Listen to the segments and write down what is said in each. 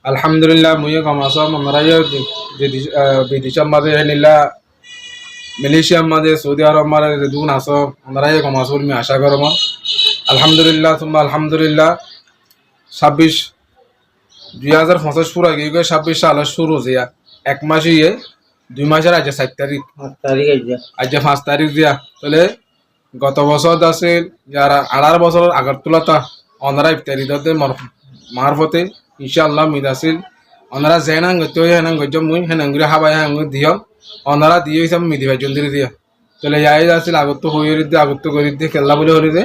Alhamdulillah muye kama so mamarayo bidisha made henilla Malaysia made Saudi Arab made redun aso mamarayo kama so mi আশা করব আলহামদুলিল্লাহ তুমা আলহামদুলিল্লাহ 26 2025 পুরা গিয়ে 26 সাল শুরু হইয়া এক মাস ইয়ে 2 মাসের আজ 7 তারিখ 5 তারিখ আজ 5 তারিখ দিয়া তাহলে গত বছর আছে যারা 18 বছর আগের তুলতা ওনারা ইফতারি দতে মারফতে ইনশাআল্লাহ মিদাসিল ওনারা জেনাং গতো হেনাং গজো মুই হেনাং গুরি হাবাই হাং দিও ওনারা দিও হিসাব মিদিবা জন্দির দিয়া তাহলে যাই আছিল আগত হইরি দে আগত করি দে খেলা বলে হরি দে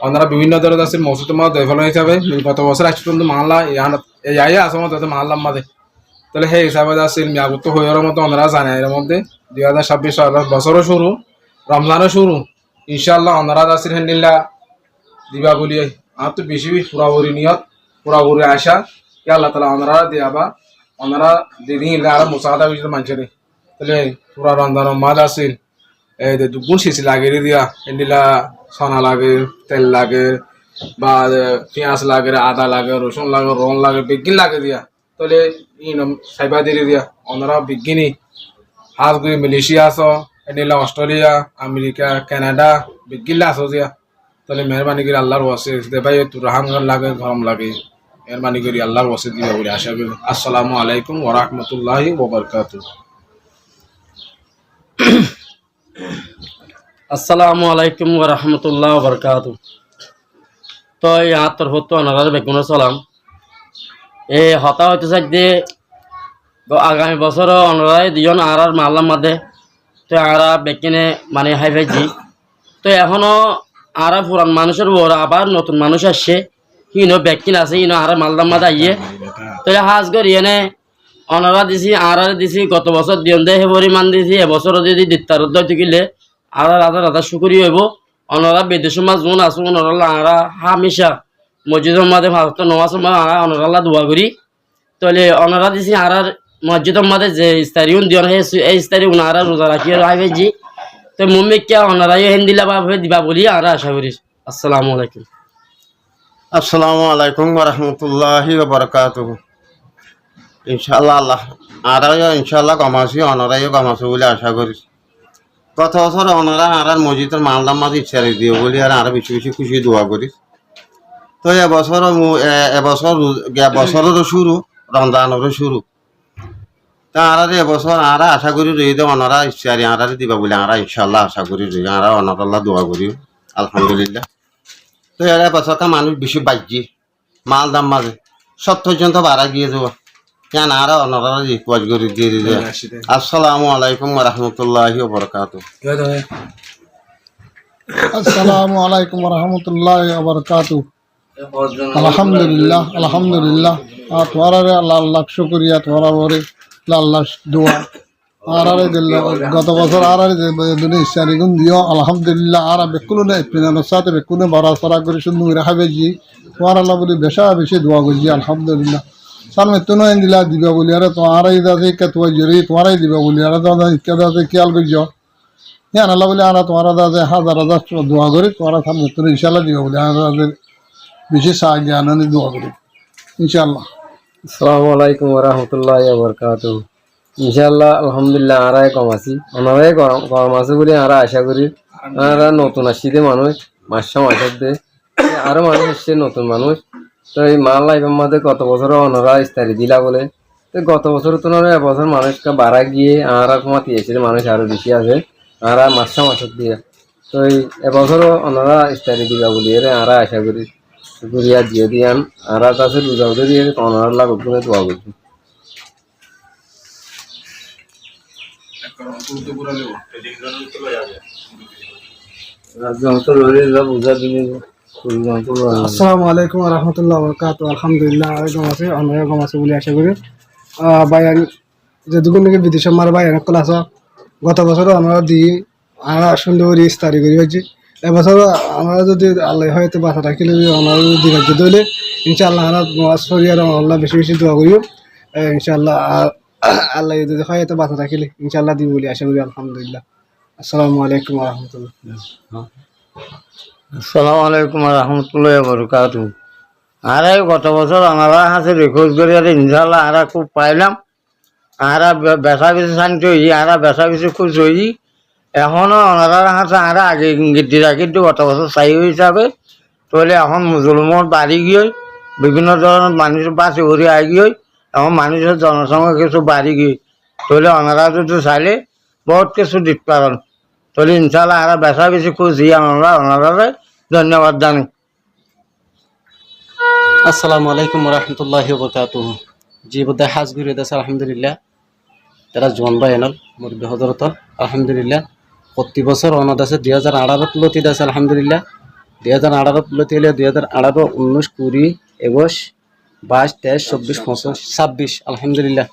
ওনারা বিভিন্ন ধরনের আছে মৌসুমা দেফল হিসাবে গত বছর আজ পর্যন্ত মানলা যাই আসমত দতে মানলাম মাদে তাহলে সেই হিসাবে আছিল মি আগত হইর মতো ওনারা জানে এর মধ্যে 2026 সাল বছরও শুরু রমজানও শুরু ইনশাআল্লাহ ওনারা আছিল হেনিল্লা দিবা বলি আর তো বেশি পুরাপুরি নিয়ত পুরাপুরি আশা কি আল্লাহ তাআলা ওনারা দিয়াবা ওনারা দিদিন আর মুসাদা বিশ মানছে তাহলে পুরা রমজান মাস আছিল এই যে দুগুণ শিশি লাগে দিয়া হেনিলা সোনা লাগে তেল লাগে বা পেঁয়াজ লাগে আদা লাগে রসুন লাগে রং লাগে বেগিন লাগে দিয়া তাহলে সাইবা দিয়ে দিয়া ওনারা বিজ্ঞানী হাজ করে মালয়েশিয়া আছো হেনিলা অস্ট্রেলিয়া আমেরিকা কানাডা বিজ্ঞান আছো দিয়া তাহলে মেহরবানি করে আল্লাহর ওয়াসে দে ভাই তোর রহমান লাগে গরম লাগে মেহরবানি করে আল্লাহর ওয়াসে দিবা বলে আশা করি আসসালামু আলাইকুম ওয়া রাহমাতুল্লাহি ওয়া বারাকাতুহু আসসালামু আলাইকুম ওয়া রাহমাতুল্লাহি ওয়া বারাকাতুহু তো यहाँ তোর হতো অনারার বেগুন সালাম এ হতা হইতে চাইতে আগামী বছর অনারাই দিজন আর মাল্লাম মাদে তো আরা বেকিনে মানে হাই ভাইজি তো এখনো আর পুরান মানুষের বড় আবার নতুন মানুষ আসছে হিনো বেকিন আছে হিনো আর মাল্লাম মাদে আইয়ে তো হাজ করি এনে অনারা দিছি আর দিছি গত বছর দিন দে হে পরিমাণ দিছি এবছর যদি দিত্তার দিলে আর রাধা রাধা শুকরি হইব অনারা বিদেশ মাছ জোন আসুন অনারা আরা হামেশা মসজিদের মাঝে ভারত নমাজ আরা অনারা দোয়া করি তাহলে অনারা দিছি আর মসজিদের মাঝে যে ইস্তারিউন দিন এই ইস্তারি উনারা রোজা রাখি আইবেজি তো মুম্মিকে অনারাই হেন্দিলা ভাবে দিবা বলি আর আশা করি আসসালামু আলাইকুম। আসসালামু আলাইকুম ওয়া রাহমাতুল্লাহি ওয়া বারাকাতুহু ইনশাআল্লাহ আল্লাহ আরাও ইনশাআল্লাহ কমাসি অনারাইও কমাসি বলে আশা করি গত বছর ওনারা আর মসজিদের মালদাম মাঝে ইচ্ছা দিও বলি আর বেশি বেশি খুশি দোয়া করি তো এবছরেরও শুরু রমজানেরও শুরু তা আর এবছর আর আশা করি রই দে ওনারা ইচ্ছারি আর দিবা বলে আর ইনশাআল্লাহ আশা করি রই আর অনারাল্লাহ দোয়া করি আলহামদুলিল্লাহ তো এর এবছরটা মানুষ বেশি বাজ্যি মালদাম মাঝে 70 বাড়া গিয়ে যাওয়া কেন আর ওনারা রিকোয়েস্ট করে দিয়ে দিলে আসসালামু আলাইকুম ওয়া রাহমাতুল্লাহি ওয়া বারাকাতুহু আসসালামু আলাইকুম ওয়া রাহমাতুল্লাহি ওয়া বারাকাতুহু আলহামদুলিল্লাহ আলহামদুলিল্লাহ তোমারা আল্লাহ আল্লাহ শুকরিয়া তোমারা বরে আল্লাহ দোয়া আর গত বছর আর দুনিয়া ইচ্ছারি গুণ দিও আলহামদুলিল্লাহ আর বেকুলো না ইতমিনানের সাথে বেকুলো বাড়া সারা করে সুন্দর রাখাবে জি তোমার আল্লাহ বলি বেশা বেশি দোয়া করছি আলহামদুলিল্লাহ সালমে তুনো দিলা দিবা বলি আরে তোমারাই দাদে কে তোমার জরি তোমারাই দিবা বলি আরে তোমার ইচ্ছা দাদে খেয়াল করছ হ্যাঁ আল্লাহ বলি আর তোমারা দাদে হাজার হাজার দোয়া করি তোমারা সামনে তুনো ইনশাল্লাহ দিবা বলি আর তাদের বেশি সাহায্য আনন্দ দোয়া করি ইনশাল্লাহ। আসসালামু আলাইকুম ওয়া রাহমাতুল্লাহি ওয়া বারাকাতুহু ইনশাআল্লাহ আলহামদুলিল্লাহ আরাই কম আছি ওনারাই কম আছে বলে আর আশা করি আর নতুন আসিতে মানুষ মাসা মাসের দে আরো মানুষ এসছে নতুন মানুষ তো এই মাল লাইফের মধ্যে গত বছর ওনারা ইস্তারি দিলা বলে তো গত বছর তো এবছর মানুষকে বাড়া গিয়ে আর কমাতে এসেছিল মানুষ আরো বেশি আছে আর মাসা মাসের দিয়ে তো এই এবছরও ওনারা ইস্তারি দিলা বলি এর আর আশা করি শুক্রিয়া দিয়ে দিয়ান আর কাছে রোজাও দিয়ে ওনার লাভ গুণে দোয়া করছি। আসসালামু আলাইকুম ওয়া রাহমাতুল্লাহি ওয়া বারাকাতুহু আলহামদুলিল্লাহ আলাইকুম আছে আমরা কম আছে বলে আশা করি বাইয়ান যে দুগুণ থেকে বিদেশে মার বাইয়ান কল আছে গত বছরও আমরা দিই আর সুন্দর ইস্তারি করি হয়েছি এবছর আমরা যদি আল্লাহ হয়তো বাসা রাখিলে আমরা দিকে দইলে ইনশাআল্লাহ আমরা শরীর আল্লাহ বেশি বেশি দোয়া করি ইনশাআল্লাহ আল্লাহ যদি হয়তো বাসা রাখিলে ইনশাআল্লাহ দিব বলে আশা করি আলহামদুলিল্লাহ। আসসালামু আলাইকুম ওয়া রাহমাতুল্লাহ। আসসালামু আলাইকুম ওয়া রাহমাতুল্লাহি ওয়া বারাকাতুহু আর এই গত বছর আমরা হাতে রেকর্ড করে আর ইনশাল্লাহ আমরা খুব পাইলাম। আমরা বেচা বেশি শান্তি হই, আমরা বেচা বেশি খুশ হই। এখনও ওনারা হাতে আমরা আগে ইঙ্গিত দিয়ে কিন্তু গত বছর চাই হিসাবে তাহলে এখন মুসলমান বাড়ি গিয়ে বিভিন্ন ধরনের মানুষ বাসে ঘুরে আই গিয়ে এখন মানুষের জনসংখ্যা কিছু বাড়ি গিয়ে তাহলে ওনারা যদি চাইলে বহুত কিছু দিতে পারেন। তাহলে ইনশাল্লাহ আমরা বেচা বেশি খুশি, আমরা ওনারা ধন্যবাদ জানি। আসসালামু আলাইকুম রহমতুল্লাহি বরকাতুহ। জি বোধহয় হাজ ঘুরে দিয়েছে আলহামদুলিল্লাহ। তারা জোয়ান ভাই এনল মুরব্বী হজরত আলহামদুলিল্লাহ। প্রতি বছর অনাদ আছে 2018 লতি আছে আলহামদুলিল্লাহ। 2018 লতি হলে 2018, 19, 20, 21, 22, 23, 24, 25, 26 আলহামদুলিল্লাহ।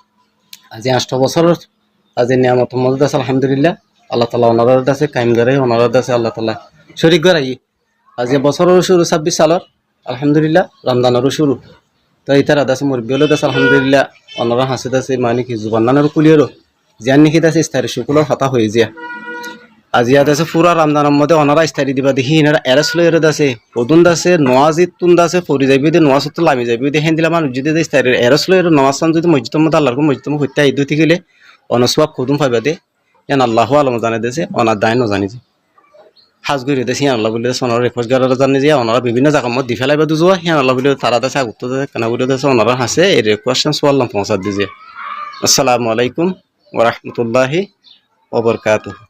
আজি 8 বছর আজি নিয়ামত মজুদ আছে আলহামদুলিল্লাহ। আল্লাহ তালা ওনার আছে কাইমগারে ওনার আছে আল্লাহ তালা শরিক গড়াই। আজি বছরের শুরু 26 সালের আলহামদুলিল্লাহ, রমজানেরও শুরু। তো ইতার আছে মুরব্বী হলে আছে আলহামদুলিল্লাহ। অনারা হাসিত আছে মানে কি জুবান্নানের কুলিয়েরও জিয়ান নিখিত আছে ইস্তারি শুকুলের হতা হয়ে যায়। আজি ইয়াত আছে পুরা রমজানের মধ্যে অনারা ইস্তারি দিবা দেখি এনারা এরেস লই এর আছে পদুন আছে নোয়াজিত তুন আছে ফরি যাবি দে নোয়াজ তো লামি যাবি দে হেন দিলা মানুষ যদি ইস্তারি এরেস লই এর নমাজ সান যদি মসজিদের মধ্যে আল্লাহর মসজিদের মধ্যে হইতে আইদু থেকে গেলে অনসওয়াব খুদুম পাইবা দে ইয়ান আল্লাহু আলম জানে দেছে অনার দায় জানি যে হাজ গড়ি দেছে হিয়ান আল্লাহ বলে সোনার রেখোজ গাড়ারা জানে যে ওনারা বিভিন্ন জায়গার মধ্যে ফেলাইবা দুজোয়া হিয়ান আল্লাহ বলে তারা দেশে আগুত দেয় কেনা বলে দেছে ওনারা হাসে এই রিকোয়েশন সোয়াল্লাম পৌঁছা দিছে। আসসালামু আলাইকুম ওয়া রাহমাতুল্লাহি ওয়া বারাকাতুহু।